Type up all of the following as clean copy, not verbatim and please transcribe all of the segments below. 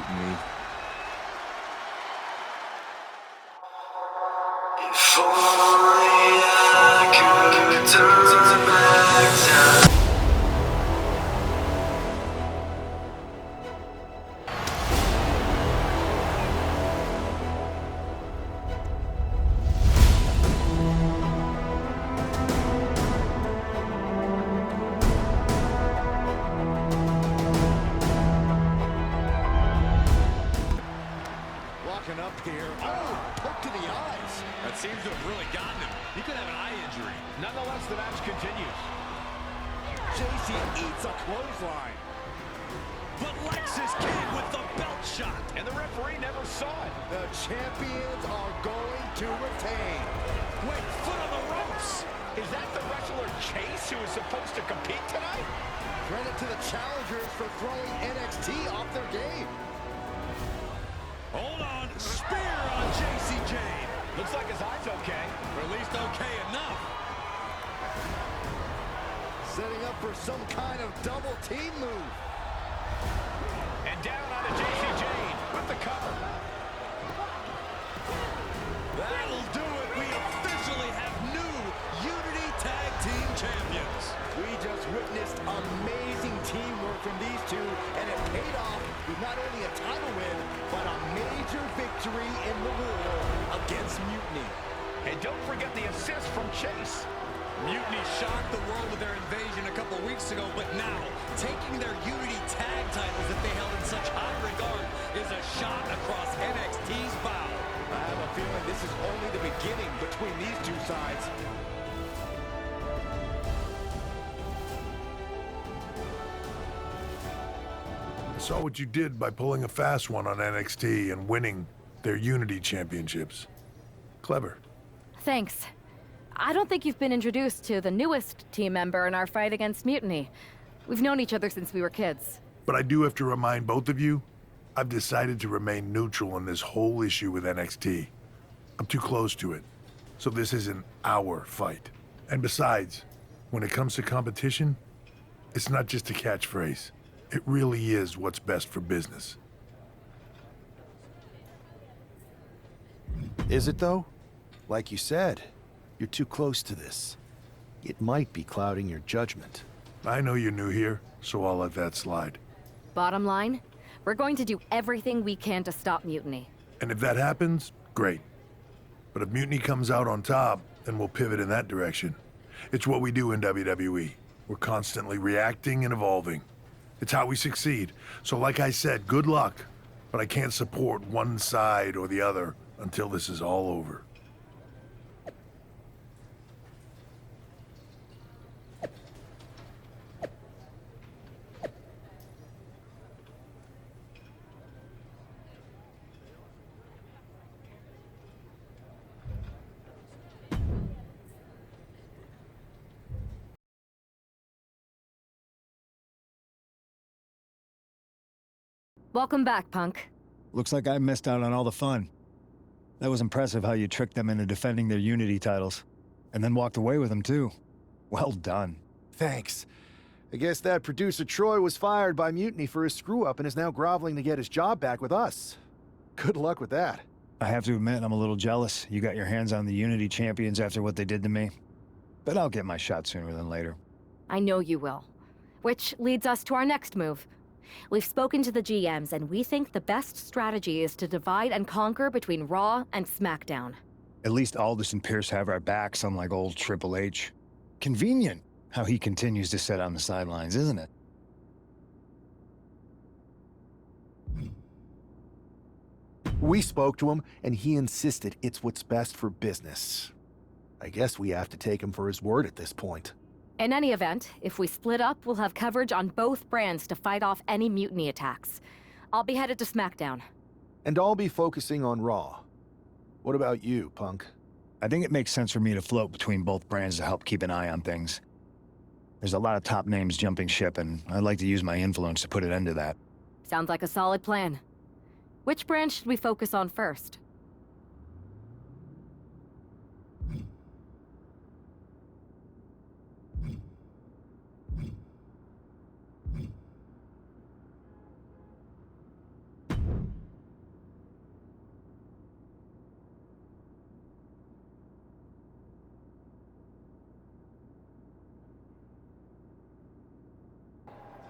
Mutiny. If only I could turn back time. Walking up here. Oh, poke to the eyes. That seems to have really gotten him. He could have an eye injury. Nonetheless, the match continues. JC eats a clothesline. But Lexus came with the belt shot. And the referee never saw it. The champions are going to retain. Wait, foot on the ropes. Is that the wrestler Chase who is supposed to compete tonight? Credit to the challengers for throwing NXT off their game. Hold on. Spear on JC Jane. Looks like his eye's okay. Or at least okay enough. Setting up for some kind of double team move. And down onto JC Jane with the cover. That'll do it. We officially have new Unity Tag Team Champions. We just witnessed amazing teamwork from these two, and it paid off with not only a title win, but a major victory in the war against Mutiny. And don't forget the assist from Chase. Mutiny shocked the world with their invasion a couple weeks ago, but now, taking their Unity Tag titles that they held in such high regard is a shot across NXT's bow. I have a feeling this is only the beginning between these two sides. I saw what you did by pulling a fast one on NXT and winning their Unity Championships. Clever. Thanks. I don't think you've been introduced to the newest team member in our fight against Mutiny. We've known each other since we were kids. But I do have to remind both of you, I've decided to remain neutral in this whole issue with NXT. I'm too close to it, so this isn't our fight. And besides, when it comes to competition, it's not just a catchphrase. It really is what's best for business. Is it, though? Like you said, you're too close to this. It might be clouding your judgment. I know you're new here, so I'll let that slide. Bottom line, we're going to do everything we can to stop Mutiny. And if that happens, great. But if Mutiny comes out on top, then we'll pivot in that direction. It's what we do in WWE. We're constantly reacting and evolving. It's how we succeed. So like I said, good luck. But I can't support one side or the other until this is all over. Welcome back, Punk. Looks like I missed out on all the fun. That was impressive how you tricked them into defending their Unity titles. And then walked away with them, too. Well done. Thanks. I guess that producer Troy was fired by Mutiny for his screw-up and is now groveling to get his job back with us. Good luck with that. I have to admit, I'm a little jealous. You got your hands on the Unity champions after what they did to me. But I'll get my shot sooner than later. I know you will. Which leads us to our next move. We've spoken to the GMs, and we think the best strategy is to divide and conquer between Raw and SmackDown. At least Aldous and Pierce have our backs, unlike old Triple H. Convenient how he continues to sit on the sidelines, isn't it? We spoke to him, and he insisted it's what's best for business. I guess we have to take him for his word at this point. In any event, if we split up, we'll have coverage on both brands to fight off any Mutiny attacks. I'll be headed to SmackDown. And I'll be focusing on Raw. What about you, Punk? I think it makes sense for me to float between both brands to help keep an eye on things. There's a lot of top names jumping ship, and I'd like to use my influence to put an end to that. Sounds like a solid plan. Which brand should we focus on first?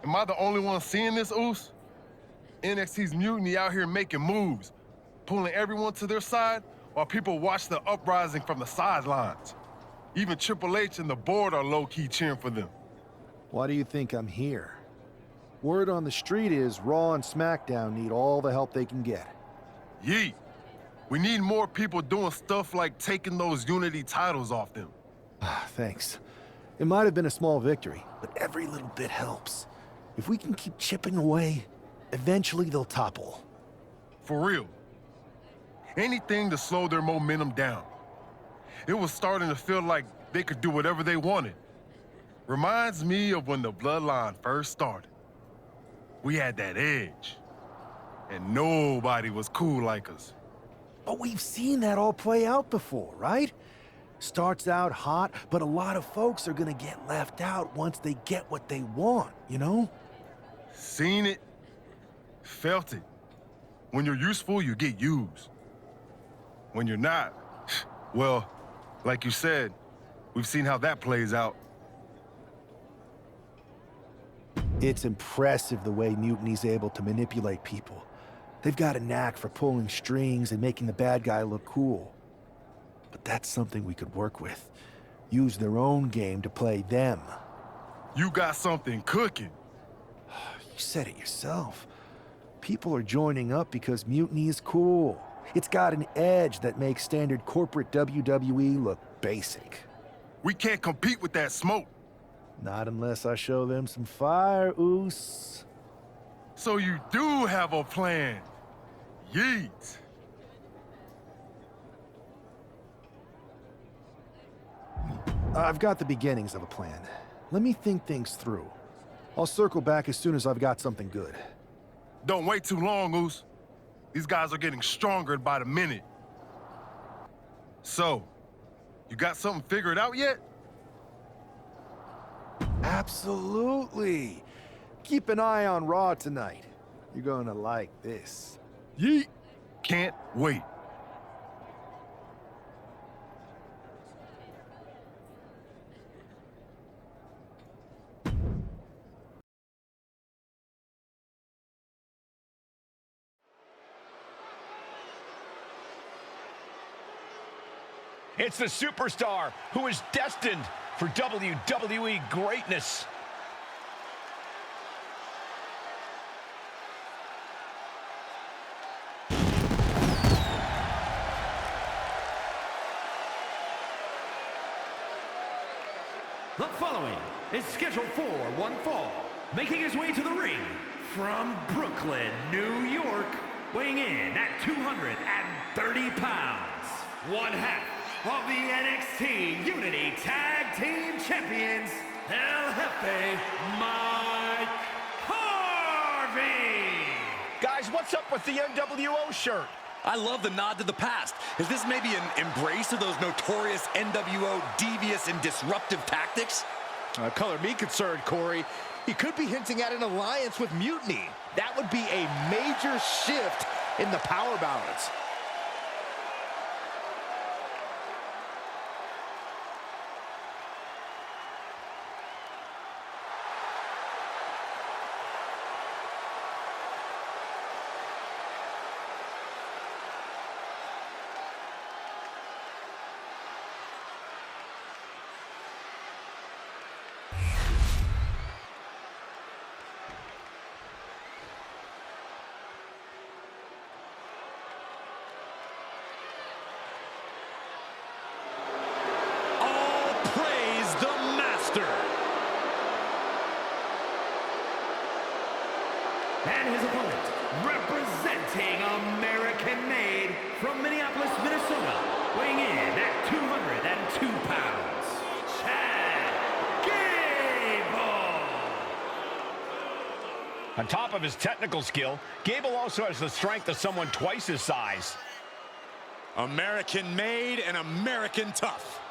Am I the only one seeing this, Oos? NXT's Mutiny out here making moves, pulling everyone to their side while people watch the uprising from the sidelines. Even Triple H and the board are low-key cheering for them. Why do you think I'm here? Word on the street is Raw and SmackDown need all the help they can get. Yeet. We need more people doing stuff like taking those Unity titles off them. Thanks. It might have been a small victory, but every little bit helps. If we can keep chipping away, eventually they'll topple. For real. Anything to slow their momentum down. It was starting to feel like they could do whatever they wanted. Reminds me of when the Bloodline first started. We had that edge. And nobody was cool like us. But we've seen that all play out before, right? Starts out hot, but a lot of folks are gonna get left out once they get what they want, you know? Seen it. Felt it. When you're useful, you get used. When you're not, well, like you said, we've seen how that plays out. It's impressive the way Mutiny's able to manipulate people. They've got a knack for pulling strings and making the bad guy look cool. But that's something we could work with. Use their own game to play them. You got something cooking. You said it yourself. People are joining up because Mutiny is cool. It's got an edge that makes standard corporate WWE look basic. We can't compete with that smoke. Not unless I show them some fire, Oos. So you do have a plan. Yeet. I've got the beginnings of a plan. Let me think things through. I'll circle back as soon as I've got something good. Don't wait too long, Oos. These guys are getting stronger by the minute. So, you got something figured out yet? Absolutely. Keep an eye on Raw tonight. You're gonna like this. Yeet. Can't wait. It's the superstar who is destined for WWE greatness. The following is scheduled for one fall, making his way to the ring from Brooklyn, New York, weighing in at 230 pounds, one half of the NXT Unity Tag Team Champions, El Jefe, Mike Harvey! Guys, what's up with the NWO shirt? I love the nod to the past. Is this maybe an embrace of those notorious NWO devious and disruptive tactics? Color me concerned, Corey. He could be hinting at an alliance with Mutiny. That would be a major shift in the power balance. And his opponent, representing American-made from Minneapolis, Minnesota, weighing in at 202 pounds, Chad Gable. On top of his technical skill, Gable also has the strength of someone twice his size. American-made and American tough.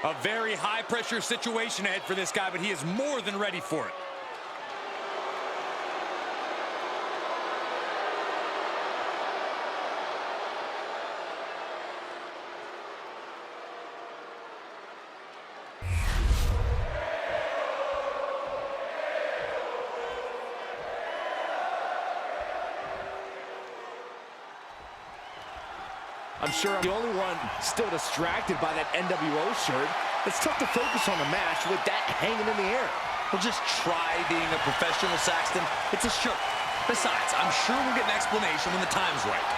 A very high-pressure situation ahead for this guy, but he is more than ready for it. I'm sure I'm the only one still distracted by that NWO shirt. It's tough to focus on the match with that hanging in the air. Well, just try being a professional, Saxton. It's a shirt. Besides, I'm sure we'll get an explanation when the time's right.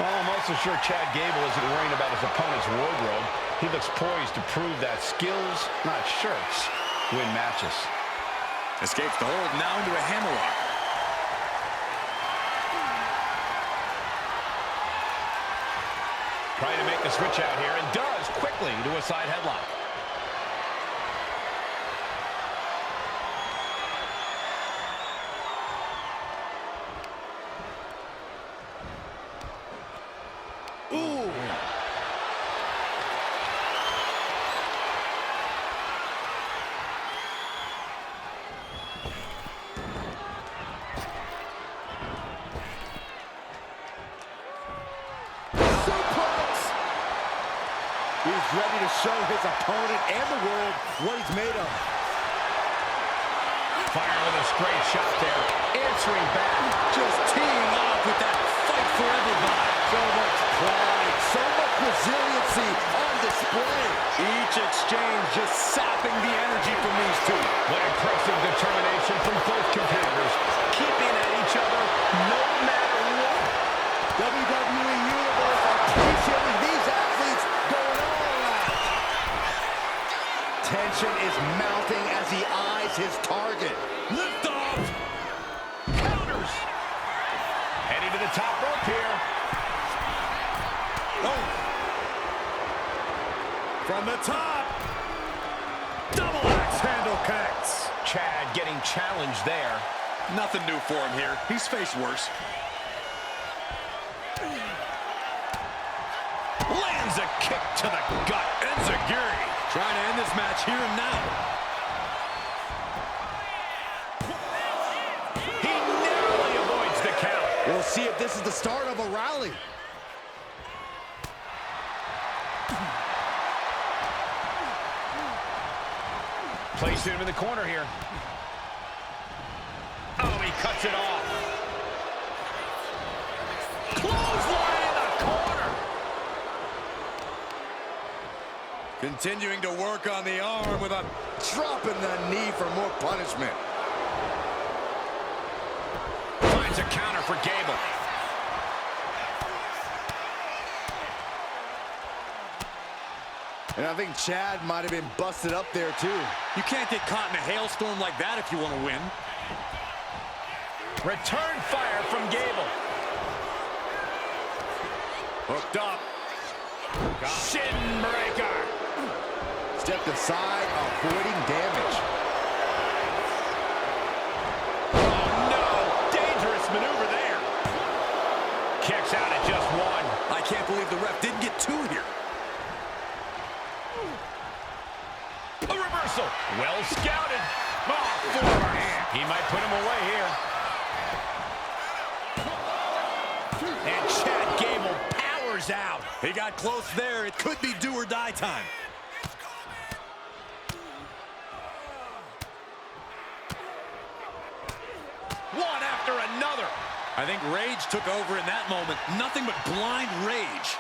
Well, I'm also sure Chad Gable isn't worrying about his opponent's wardrobe. He looks poised to prove that skills, not shirts, win matches. Escapes the hold, now into a hammerlock. Trying to make the switch out here, and does quickly to a side headlock. Ooh. He's ready to show his opponent and the world what he's made of. Firing with a straight shot there. Answering back. Just teeing off with that fight forever vibe. So much pride, so much resiliency on display. Each exchange just sapping the energy from these two. What impressive determination from both competitors. Keeping at each other no matter what. WWE Universe appreciating these athletes going all out. Tension is mounting as he eyes his target. Lift off. Counters. Heading to the top rope here. Oh. From the top. Double axe handle connects. Chad getting challenged there. Nothing new for him here. He's faced worse. Lands a kick to the gut. Enziguri trying to end this match here and now. He narrowly avoids the count. We'll see if this is the start of a rally. Placing him in the corner here. Oh, he cuts it off. Clothesline in the corner. Continuing to work on the arm with a Dropping the knee for more punishment. Finds a counter for Gable. And I think Chad might have been busted up there too. You can't get caught in a hailstorm like that if you want to win. Return fire from Gable. Hooked up. Shin breaker. Stepped aside, avoiding damage. Oh no, dangerous maneuver there. Kicks out at just one. I can't believe the ref didn't get two here. A reversal. Well scouted. Oh, forehand. He might put him away here. And Chad Gable powers out. He got close there. It could be do or die time. One after another. I think rage took over in that moment. Nothing but blind rage.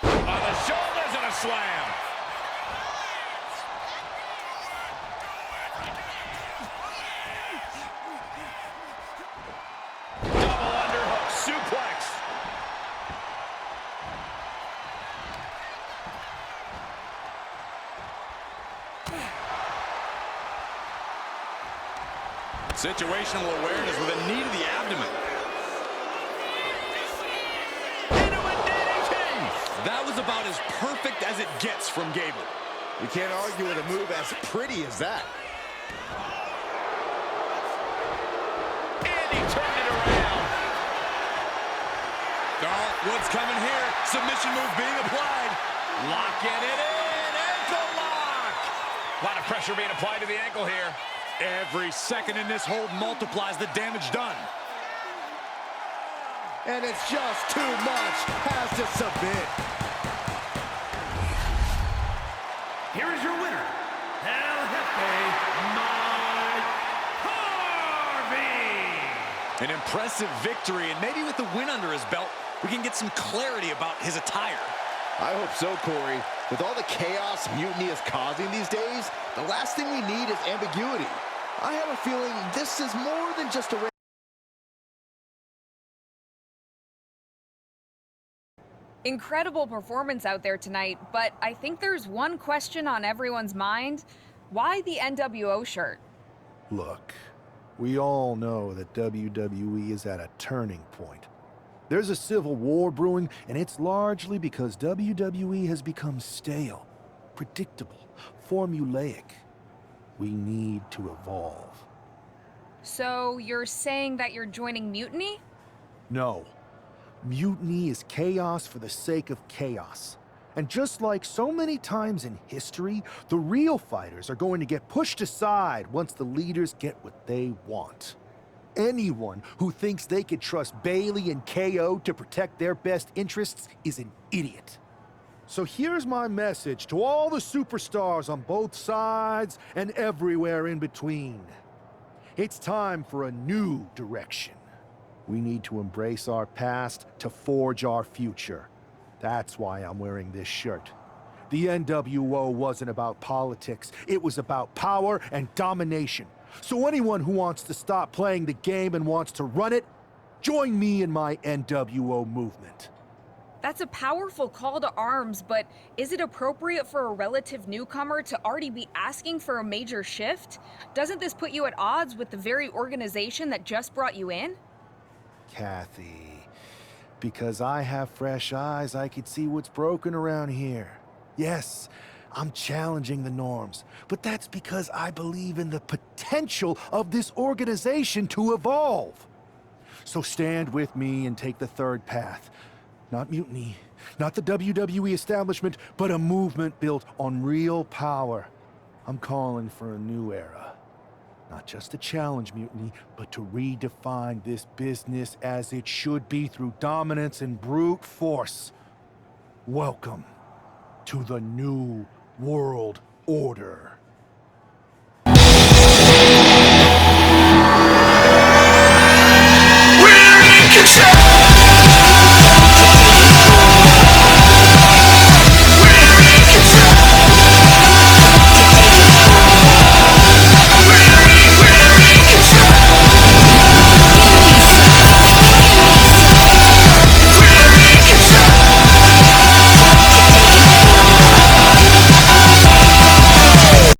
On the shoulders and a slam. Double underhook suplex. Situational awareness with a knee to the abdomen. Into a DDT. That was about as perfect as it gets from Gable. You can't argue with a move as pretty as that. And he turned it around. Oh, what's coming here? Submission move being applied. Locking it in. Ankle lock. A lot of pressure being applied to the ankle here. Every second in this hold multiplies the damage done. And it's just too much. Has to submit. Here is your winner, El Jefe, Mike Harvey. An impressive victory, and maybe with the win under his belt, we can get some clarity about his attire. I hope so, Corey. With all the chaos Mutiny is causing these days, the last thing we need is ambiguity. I have a feeling this is more than just a... Incredible performance out there tonight, but I think there's one question on everyone's mind. Why the NWO shirt? Look, we all know that WWE is at a turning point. There's a civil war brewing, and it's largely because WWE has become stale, predictable, formulaic. We need to evolve. So you're saying that you're joining Mutiny? No. Mutiny is chaos for the sake of chaos. And just like so many times in history, the real fighters are going to get pushed aside once the leaders get what they want. Anyone who thinks they could trust Bailey and KO to protect their best interests is an idiot. So here's my message to all the superstars on both sides and everywhere in between. It's time for a new direction. We need to embrace our past to forge our future. That's why I'm wearing this shirt. The NWO wasn't about politics. It was about power and domination. So anyone who wants to stop playing the game and wants to run it, join me in my NWO movement. That's a powerful call to arms, but is it appropriate for a relative newcomer to already be asking for a major shift? Doesn't this put you at odds with the very organization that just brought you in? Kathy, because I have fresh eyes, I could see what's broken around here. Yes, I'm challenging the norms, but that's because I believe in the potential of this organization to evolve. So stand with me and take the third path. Not mutiny, not the WWE establishment, but a movement built on real power. I'm calling for a new era. Not just to challenge mutiny, but to redefine this business as it should be through dominance and brute force. Welcome to the New World Order.